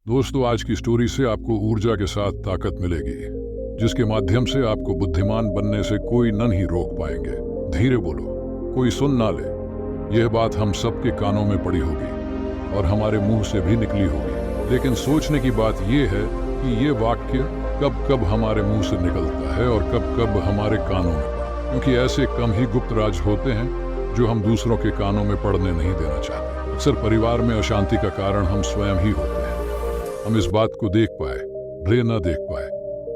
दोस्तों, आज की स्टोरी से आपको ऊर्जा के साथ ताकत मिलेगी, जिसके माध्यम से आपको बुद्धिमान बनने से कोई नहीं रोक पाएंगे। धीरे बोलो, कोई सुन ना ले। यह बात हम सबके कानों में पड़ी होगी और हमारे मुंह से भी निकली होगी, लेकिन सोचने की बात यह है कि ये वाक्य कब कब हमारे मुंह से निकलता है और कब कब हमारे कानों में, क्योंकि ऐसे कम ही गुप्त राज होते हैं जो हम दूसरों के कानों में पड़ने नहीं देना चाहते। अक्सर परिवार में अशांति का कारण हम स्वयं ही होते हैं। हम इस बात को देख पाए, भले न देख पाए,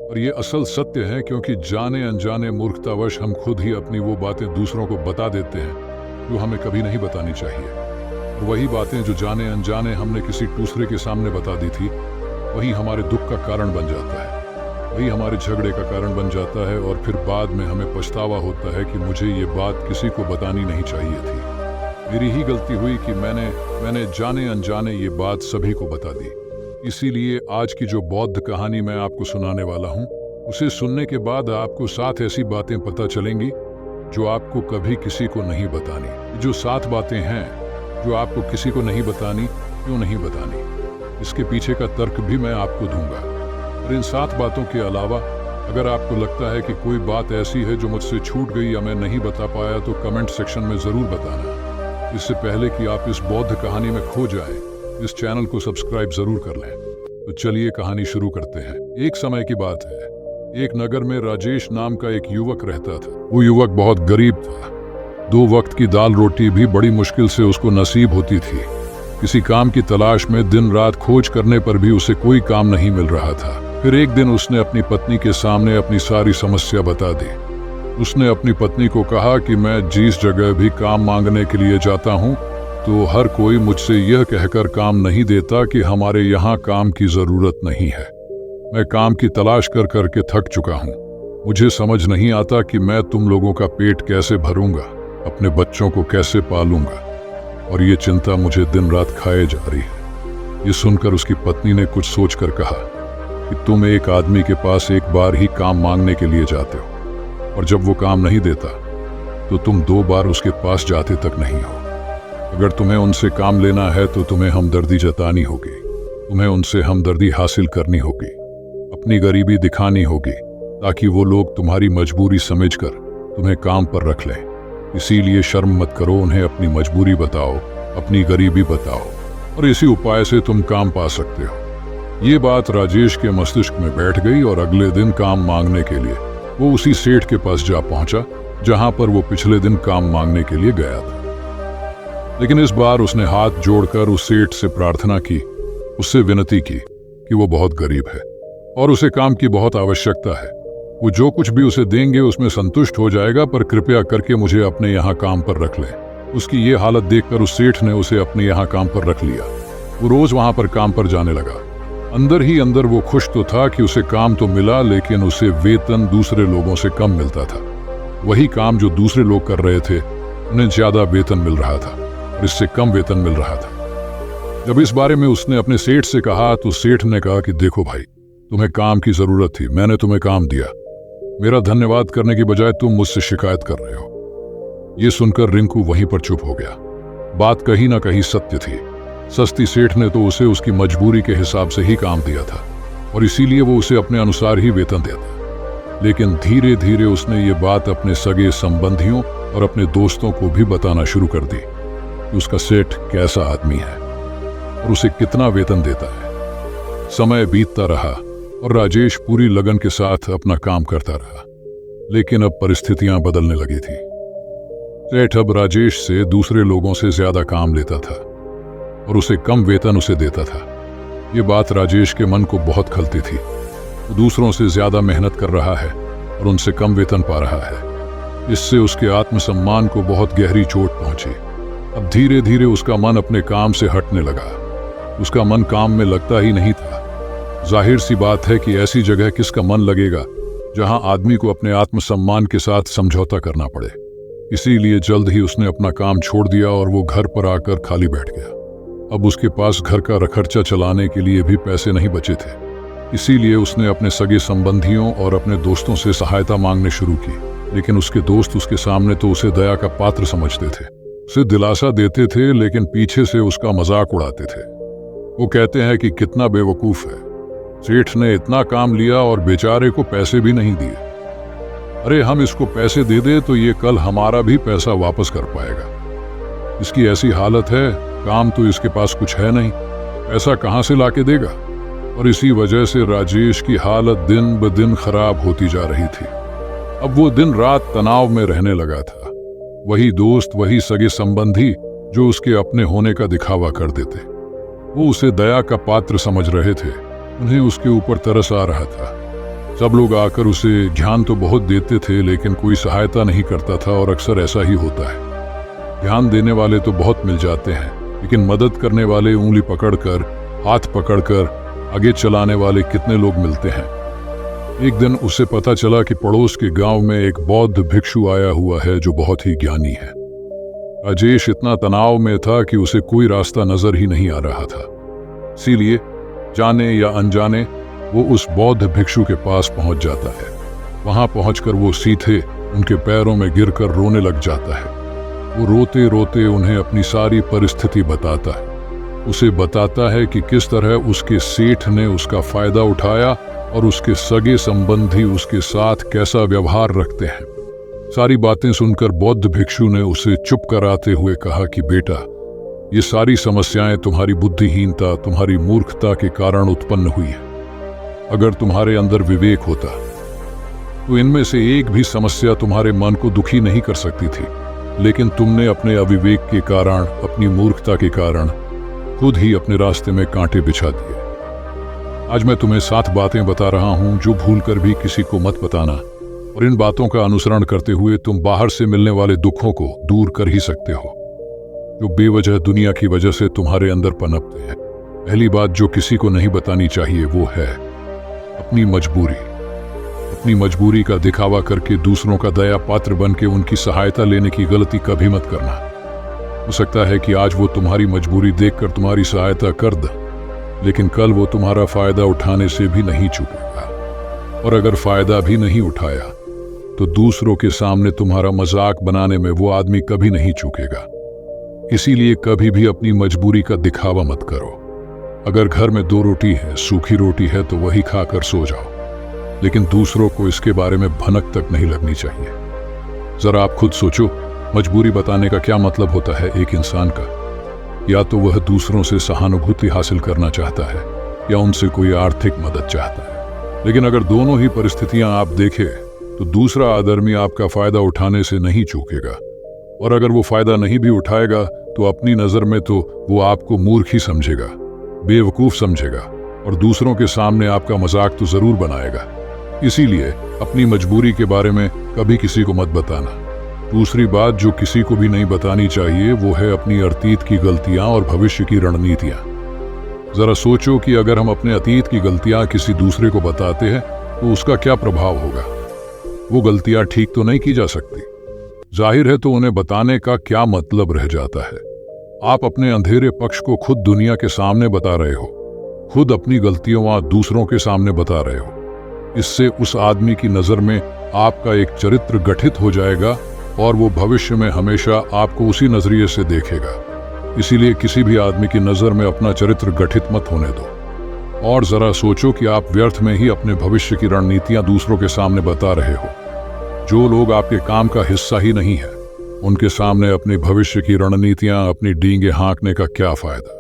और ये असल सत्य है, क्योंकि जाने अनजाने मूर्खतावश हम खुद ही अपनी वो बातें दूसरों को बता देते हैं जो हमें कभी नहीं बतानी चाहिए। और वही बातें जो जाने अनजाने हमने किसी दूसरे के सामने बता दी थी, वही हमारे दुख का कारण बन जाता है, वही हमारे झगड़े का कारण बन जाता है, और फिर बाद में हमें पछतावा होता है कि मुझे ये बात किसी को बतानी नहीं चाहिए थी। मेरी ही गलती हुई कि मैंने जाने अनजाने ये बात सभी को बता दी। इसीलिए आज की जो बौद्ध कहानी मैं आपको सुनाने वाला हूँ, उसे सुनने के बाद आपको 7 ऐसी बातें पता चलेंगी जो आपको कभी किसी को नहीं बतानी। जो 7 बातें हैं जो आपको किसी को नहीं बतानी, क्यों नहीं बतानी, इसके पीछे का तर्क भी मैं आपको दूंगा। और इन 7 बातों के अलावा अगर आपको लगता है कि कोई बात ऐसी है जो मुझसे छूट गई या मैं नहीं बता पाया, तो कमेंट सेक्शन में ज़रूर बताना। इससे पहले कि आप इस बौद्ध कहानी में खो जाएं, इस चैनल को सब्सक्राइब जरूर कर लें। तो चलिए कहानी शुरू करते हैं। एक समय की बात है, एक नगर में राजेश नाम का एक युवक रहता था। वो युवक बहुत गरीब था। 2 वक्त की दाल रोटी भी बड़ी मुश्किल से उसको नसीब होती थी। किसी काम की तलाश में दिन रात खोज करने पर भी उसे कोई काम नहीं मिल रहा था। फिर एक दिन उसने अपनी पत्नी के सामने अपनी सारी समस्या बता दी। उसने अपनी पत्नी को कहा कि मैं जिस जगह भी काम मांगने के लिए जाता हूँ, तो हर कोई मुझसे यह कहकर काम नहीं देता कि हमारे यहाँ काम की जरूरत नहीं है। मैं काम की तलाश कर करके थक चुका हूँ। मुझे समझ नहीं आता कि मैं तुम लोगों का पेट कैसे भरूंगा, अपने बच्चों को कैसे पालूंगा, और ये चिंता मुझे दिन रात खाए जा रही है। ये सुनकर उसकी पत्नी ने कुछ सोचकर कहा कि तुम एक आदमी के पास एक बार ही काम मांगने के लिए जाते हो, और जब वो काम नहीं देता तो तुम 2 बार उसके पास जाते तक नहीं हो। अगर तुम्हें उनसे काम लेना है तो तुम्हें हमदर्दी जतानी होगी, तुम्हें उनसे हमदर्दी हासिल करनी होगी, अपनी गरीबी दिखानी होगी, ताकि वो लोग तुम्हारी मजबूरी समझकर तुम्हें काम पर रख लें। इसीलिए शर्म मत करो, उन्हें अपनी मजबूरी बताओ, अपनी गरीबी बताओ, और इसी उपाय से तुम काम पा सकते हो। ये बात राजेश के मस्तिष्क में बैठ गई और अगले दिन काम मांगने के लिए वो उसी सेठ के पास जा पहुंचा जहां पर वो पिछले दिन काम मांगने के लिए गया था। लेकिन इस बार उसने हाथ जोड़कर उस सेठ से प्रार्थना की, उससे विनती की कि वो बहुत गरीब है और उसे काम की बहुत आवश्यकता है। वो जो कुछ भी उसे देंगे उसमें संतुष्ट हो जाएगा, पर कृपया करके मुझे अपने यहाँ काम पर रख लें। उसकी ये हालत देखकर उस सेठ ने उसे अपने यहाँ काम पर रख लिया। वो रोज वहां पर काम पर जाने लगा। अंदर ही अंदर वो खुश तो था कि उसे काम तो मिला, लेकिन उसे वेतन दूसरे लोगों से कम मिलता था। वही काम जो दूसरे लोग कर रहे थे, उन्हें ज्यादा वेतन मिल रहा था और इससे कम वेतन मिल रहा था। जब इस बारे में उसने अपने सेठ से कहा, तो सेठ ने कहा कि देखो भाई, तुम्हें काम की जरूरत थी, मैंने तुम्हें काम दिया। मेरा धन्यवाद करने की बजाय तुम मुझसे शिकायत कर रहे हो। ये सुनकर रिंकू वहीं पर चुप हो गया। बात कहीं ना कहीं सत्य थी। सस्ती सेठ ने तो उसे उसकी मजबूरी के हिसाब से ही काम दिया था, और इसीलिए वो उसे अपने अनुसार ही वेतन देता। लेकिन धीरे धीरे उसने ये बात अपने सगे संबंधियों और अपने दोस्तों को भी बताना शुरू कर दी कि उसका सेठ कैसा आदमी है और उसे कितना वेतन देता है। समय बीतता रहा और राजेश पूरी लगन के साथ अपना काम करता रहा, लेकिन अब परिस्थितियां बदलने लगी थी। सेठ अब राजेश से दूसरे लोगों से ज्यादा काम लेता था और उसे कम वेतन उसे देता था। ये बात राजेश के मन को बहुत खलती थी। वो दूसरों से ज्यादा मेहनत कर रहा है और उनसे कम वेतन पा रहा है। इससे उसके आत्मसम्मान को बहुत गहरी चोट पहुंची। अब धीरे धीरे उसका मन अपने काम से हटने लगा। उसका मन काम में लगता ही नहीं था। जाहिर सी बात है कि ऐसी जगह किसका मन लगेगा जहां आदमी को अपने आत्मसम्मान के साथ समझौता करना पड़े। इसीलिए जल्द ही उसने अपना काम छोड़ दिया और वो घर पर आकर खाली बैठ गया। अब उसके पास घर का खर्चा चलाने के लिए भी पैसे नहीं बचे थे। इसीलिए उसने अपने सगे संबंधियों और अपने दोस्तों से सहायता मांगने शुरू की। लेकिन उसके दोस्त उसके सामने तो उसे दया का पात्र समझते थे, उसे दिलासा देते थे, लेकिन पीछे से उसका मजाक उड़ाते थे। वो कहते हैं कि कितना बेवकूफ़ है, सेठ ने इतना काम लिया और बेचारे को पैसे भी नहीं दिए। अरे हम इसको पैसे दे दे तो ये कल हमारा भी पैसा वापस कर पाएगा। इसकी ऐसी हालत है, काम तो इसके पास कुछ है नहीं, पैसा कहाँ से लाके देगा। और इसी वजह से राजेश की हालत दिन ब दिन खराब होती जा रही थी। अब वो दिन रात तनाव में रहने लगा था। वही दोस्त, वही सगे संबंधी जो उसके अपने होने का दिखावा कर देते, वो उसे दया का पात्र समझ रहे थे। उन्हें उसके ऊपर तरस आ रहा था। सब लोग आकर उसे ध्यान तो बहुत देते थे, लेकिन कोई सहायता नहीं करता था। और अक्सर ऐसा ही होता है, ध्यान देने वाले तो बहुत मिल जाते हैं, लेकिन मदद करने वाले, उंगली पकड़कर, हाथ पकड़कर आगे चलाने वाले कितने लोग मिलते हैं। एक दिन उसे पता चला कि पड़ोस के गांव में एक बौद्ध भिक्षु आया हुआ है जो बहुत ही ज्ञानी है। राजेश इतना तनाव में था कि उसे कोई रास्ता नजर ही नहीं आ रहा था। इसीलिए जाने या अनजाने वो उस बौद्ध भिक्षु के पास पहुंच जाता है। वहां पहुंचकर वो सीधे उनके पैरों में गिरकर रोने लग जाता है। वो रोते रोते उन्हें अपनी सारी परिस्थिति बताता है। उसे बताता है कि किस तरह उसके सेठ ने उसका फायदा उठाया और उसके सगे संबंधी उसके साथ कैसा व्यवहार रखते हैं। सारी बातें सुनकर बौद्ध भिक्षु ने उसे चुप कराते हुए कहा कि बेटा, ये सारी समस्याएं तुम्हारी बुद्धिहीनता, तुम्हारी मूर्खता के कारण उत्पन्न हुई है। अगर तुम्हारे अंदर विवेक होता तो इनमें से एक भी समस्या तुम्हारे मन को दुखी नहीं कर सकती थी, लेकिन तुमने अपने अविवेक के कारण, अपनी मूर्खता के कारण खुद ही अपने रास्ते में कांटे बिछा दिए। आज मैं तुम्हें 7 बातें बता रहा हूं जो भूलकर भी किसी को मत बताना, और इन बातों का अनुसरण करते हुए तुम बाहर से मिलने वाले दुखों को दूर कर ही सकते हो जो बेवजह दुनिया की वजह से तुम्हारे अंदर पनपते हैं। पहली बात जो किसी को नहीं बतानी चाहिए वो है अपनी मजबूरी। अपनी मजबूरी का दिखावा करके दूसरों का दया पात्र बन के उनकी सहायता लेने की गलती कभी मत करना। हो सकता है कि आज वो तुम्हारी मजबूरी देखकर तुम्हारी सहायता कर दे, लेकिन कल वो तुम्हारा फायदा उठाने से भी नहीं चूकेगा। और अगर फायदा भी नहीं उठाया तो दूसरों के सामने तुम्हारा मजाक बनाने में वो आदमी कभी नहीं चूकेगा। इसीलिए कभी भी अपनी मजबूरी का दिखावा मत करो। अगर घर में 2 रोटी है, सूखी रोटी है, तो वही खाकर सो जाओ, लेकिन दूसरों को इसके बारे में भनक तक नहीं लगनी चाहिए। जरा आप खुद सोचो, मजबूरी बताने का क्या मतलब होता है एक इंसान का। या तो वह दूसरों से सहानुभूति हासिल करना चाहता है या उनसे कोई आर्थिक मदद चाहता है। लेकिन अगर दोनों ही परिस्थितियां आप देखें तो दूसरा आदमी आपका फायदा उठाने से नहीं चूकेगा, और अगर वो फायदा नहीं भी उठाएगा तो अपनी नजर में तो वो आपको मूर्ख ही समझेगा, बेवकूफ समझेगा, और दूसरों के सामने आपका मजाक तो जरूर बनाएगा। इसीलिए अपनी मजबूरी के बारे में कभी किसी को मत बताना। दूसरी बात जो किसी को भी नहीं बतानी चाहिए वो है अपनी अतीत की गलतियां और भविष्य की रणनीतियां। जरा सोचो कि अगर हम अपने अतीत की गलतियां किसी दूसरे को बताते हैं तो उसका क्या प्रभाव होगा। वो गलतियां ठीक तो नहीं की जा सकती, जाहिर है, तो उन्हें बताने का क्या मतलब रह जाता है। आप अपने अंधेरे पक्ष को खुद दुनिया के सामने बता रहे हो, खुद अपनी गलतियां दूसरों के सामने बता रहे हो। इससे उस आदमी की नजर में आपका एक चरित्र गठित हो जाएगा और वो भविष्य में हमेशा आपको उसी नजरिए से देखेगा। इसीलिए किसी भी आदमी की नजर में अपना चरित्र गठित मत होने दो। और जरा सोचो कि आप व्यर्थ में ही अपने भविष्य की रणनीतियां दूसरों के सामने बता रहे हो। जो लोग आपके काम का हिस्सा ही नहीं है, उनके सामने अपने भविष्य की रणनीतियां, अपनी डींगे हाँकने का क्या फायदा।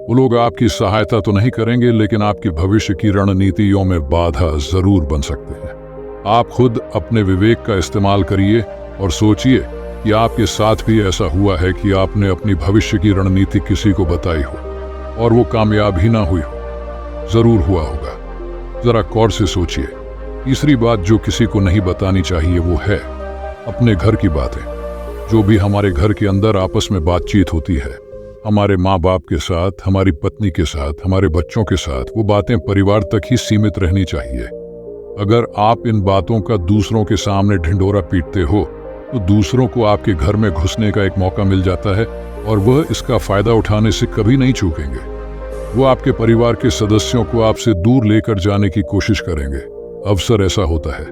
वो लोग आपकी सहायता तो नहीं करेंगे, लेकिन आपकी भविष्य की रणनीतियों में बाधा जरूर बन सकते हैं। आप खुद अपने विवेक का इस्तेमाल करिए और सोचिए कि आपके साथ भी ऐसा हुआ है कि आपने अपनी भविष्य की रणनीति किसी को बताई हो और वो कामयाब ही ना हुई हो। जरूर हुआ होगा, जरा गौर से सोचिए। तीसरी बात जो किसी को नहीं बतानी चाहिए वो है अपने घर की बातें। जो भी हमारे घर के अंदर आपस में बातचीत होती है, हमारे माँ बाप के साथ, हमारी पत्नी के साथ, हमारे बच्चों के साथ, वो बातें परिवार तक ही सीमित रहनी चाहिए। अगर आप इन बातों का दूसरों के सामने ढिंढोरा पीटते हो तो दूसरों को आपके घर में घुसने का एक मौका मिल जाता है और वह इसका फायदा उठाने से कभी नहीं चूकेंगे। वो आपके परिवार के सदस्यों को आपसे दूर लेकर जाने की कोशिश करेंगे। अवसर ऐसा होता है,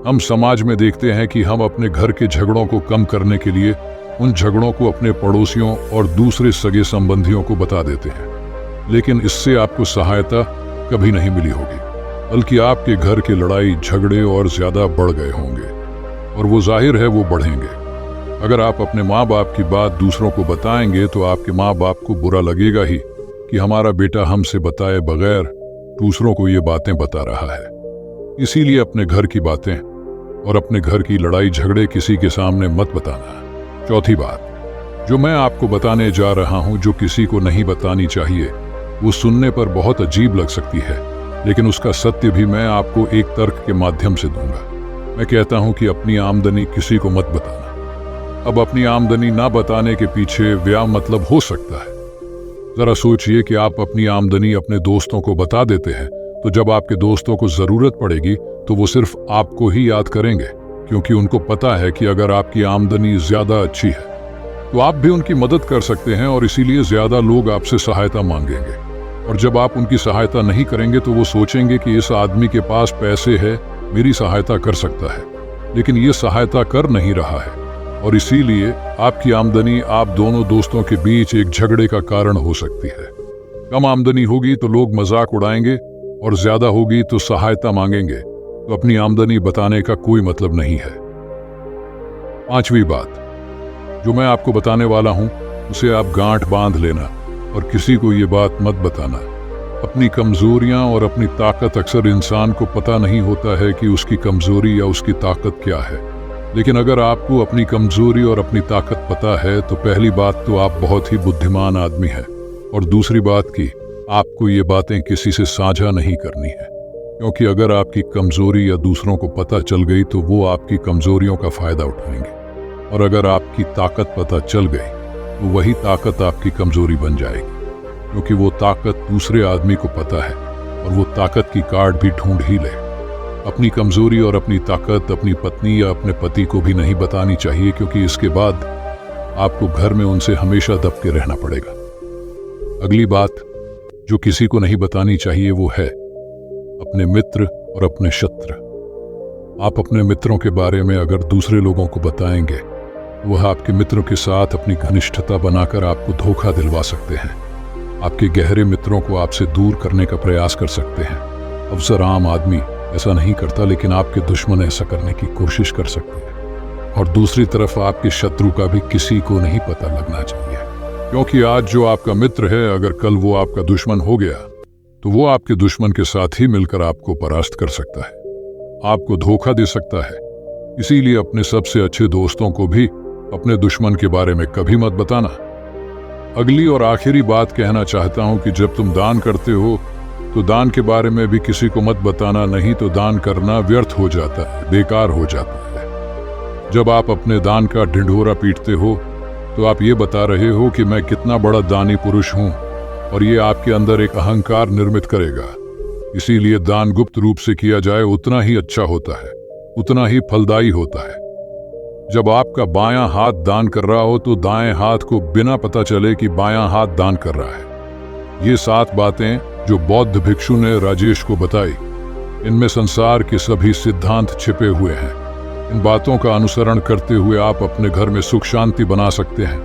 हम समाज में देखते हैं कि हम अपने घर के झगड़ों को कम करने के लिए उन झगड़ों को अपने पड़ोसियों और दूसरे सगे संबंधियों को बता देते हैं। लेकिन इससे आपको सहायता कभी नहीं मिली होगी, बल्कि आपके घर के लड़ाई झगड़े और ज्यादा बढ़ गए होंगे, और वो जाहिर है वो बढ़ेंगे। अगर आप अपने माँ बाप की बात दूसरों को बताएंगे तो आपके माँ बाप को बुरा लगेगा ही कि हमारा बेटा हमसे बताए बगैर दूसरों को ये बातें बता रहा है। इसीलिए अपने घर की बातें और अपने घर की लड़ाई झगड़े किसी के सामने मत बताना। चौथी बात जो मैं आपको बताने जा रहा हूं, जो किसी को नहीं बतानी चाहिए, वो सुनने पर बहुत अजीब लग सकती है, लेकिन उसका सत्य भी मैं आपको एक तर्क के माध्यम से दूंगा। मैं कहता हूं कि अपनी आमदनी किसी को मत बताना। अब अपनी आमदनी ना बताने के पीछे क्या मतलब हो सकता है? जरा सोचिए कि आप अपनी आमदनी अपने दोस्तों को बता देते हैं, तो जब आपके दोस्तों को जरूरत पड़ेगी तो वो सिर्फ आपको ही याद करेंगे, क्योंकि उनको पता है कि अगर आपकी आमदनी ज्यादा अच्छी है तो आप भी उनकी मदद कर सकते हैं, और इसीलिए ज्यादा लोग आपसे सहायता मांगेंगे। और जब आप उनकी सहायता नहीं करेंगे तो वो सोचेंगे कि इस आदमी के पास पैसे है, मेरी सहायता कर सकता है, लेकिन ये सहायता कर नहीं रहा है, और इसीलिए आपकी आमदनी आप दोनों दोस्तों के बीच एक झगड़े का कारण हो सकती है। कम आमदनी होगी तो लोग मजाक उड़ाएंगे, और ज्यादा होगी तो सहायता मांगेंगे, तो अपनी आमदनी बताने का कोई मतलब नहीं है। पांचवी बात जो मैं आपको बताने वाला हूं, उसे आप गांठ बांध लेना और किसी को ये बात मत बताना। अपनी कमजोरियां और अपनी ताकत अक्सर इंसान को पता नहीं होता है कि उसकी कमजोरी या उसकी ताकत क्या है, लेकिन अगर आपको अपनी कमजोरी और अपनी ताकत पता है तो पहली बात तो आप बहुत ही बुद्धिमान आदमी हैं, और दूसरी बात कि आपको ये बातें किसी से साझा नहीं करनी है, क्योंकि अगर आपकी कमजोरी या दूसरों को पता चल गई तो वो आपकी कमजोरियों का फायदा उठाएंगे, और अगर आपकी ताकत पता चल गई तो वही ताकत आपकी कमजोरी बन जाएगी, क्योंकि वो ताकत दूसरे आदमी को पता है, और वो ताकत की कार्ड भी ढूंढ ही ले। अपनी कमजोरी और अपनी ताकत अपनी पत्नी या अपने पति को भी नहीं बतानी चाहिए, क्योंकि इसके बाद आपको घर में उनसे हमेशा दब के रहना पड़ेगा। अगली बात जो किसी को नहीं बतानी चाहिए वो है अपने मित्र और अपने शत्रु। आप अपने मित्रों के बारे में अगर दूसरे लोगों को बताएंगे, वह आपके मित्रों के साथ अपनी घनिष्ठता बनाकर आपको धोखा दिलवा सकते हैं, आपके गहरे मित्रों को आपसे दूर करने का प्रयास कर सकते हैं। अक्सर आम आदमी ऐसा नहीं करता, लेकिन आपके दुश्मन ऐसा करने की कोशिश कर सकते हैं। और दूसरी तरफ आपके शत्रु का भी किसी को नहीं पता लगना चाहिए, क्योंकि आज जो आपका मित्र है, अगर कल वो आपका दुश्मन हो गया तो वो आपके दुश्मन के साथ ही मिलकर आपको परास्त कर सकता है, आपको धोखा दे सकता है। इसीलिए अपने सबसे अच्छे दोस्तों को भी अपने दुश्मन के बारे में कभी मत बताना। अगली और आखिरी बात कहना चाहता हूं कि जब तुम दान करते हो तो दान के बारे में भी किसी को मत बताना, नहीं तो दान करना व्यर्थ हो जाता है, बेकार हो जाता है। जब आप अपने दान का ढिंढोरा पीटते हो तो आप ये बता रहे हो कि मैं कितना बड़ा दानी पुरुष हूं, और ये आपके अंदर एक अहंकार निर्मित करेगा। इसीलिए दान गुप्त रूप से किया जाए उतना ही अच्छा होता है, उतना ही फलदायी होता है। जब आपका बायां हाथ दान कर रहा हो तो दाएं हाथ को बिना पता चले कि बायां हाथ दान कर रहा है। ये 7 बातें जो बौद्ध भिक्षु ने राजेश को बताई, इनमें संसार के सभी सिद्धांत छिपे हुए हैं। इन बातों का अनुसरण करते हुए आप अपने घर में सुख शांति बना सकते हैं,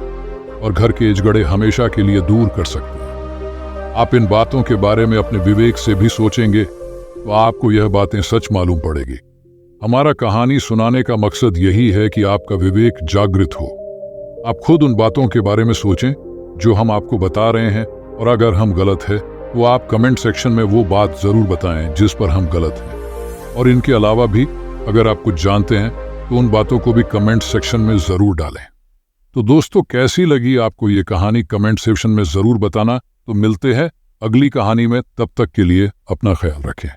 और घर के इजगड़े हमेशा के लिए दूर कर सकते हैं। आप इन बातों के बारे में अपने विवेक से भी सोचेंगे तो आपको यह बातें सच मालूम पड़ेगी। हमारा कहानी सुनाने का मकसद यही है कि आपका विवेक जागृत हो। आप खुद उन बातों के बारे में सोचें जो हम आपको बता रहे हैं, और अगर हम गलत है तो आप कमेंट सेक्शन में वो बात जरूर बताएं जिस पर हम गलत हैं। और इनके अलावा भी अगर आप कुछ जानते हैं तो उन बातों को भी कमेंट सेक्शन में जरूर डालें। तो दोस्तों, कैसी लगी आपको ये कहानी कमेंट सेक्शन में जरूर बताना। तो मिलते हैं अगली कहानी में, तब तक के लिए अपना ख्याल रखें।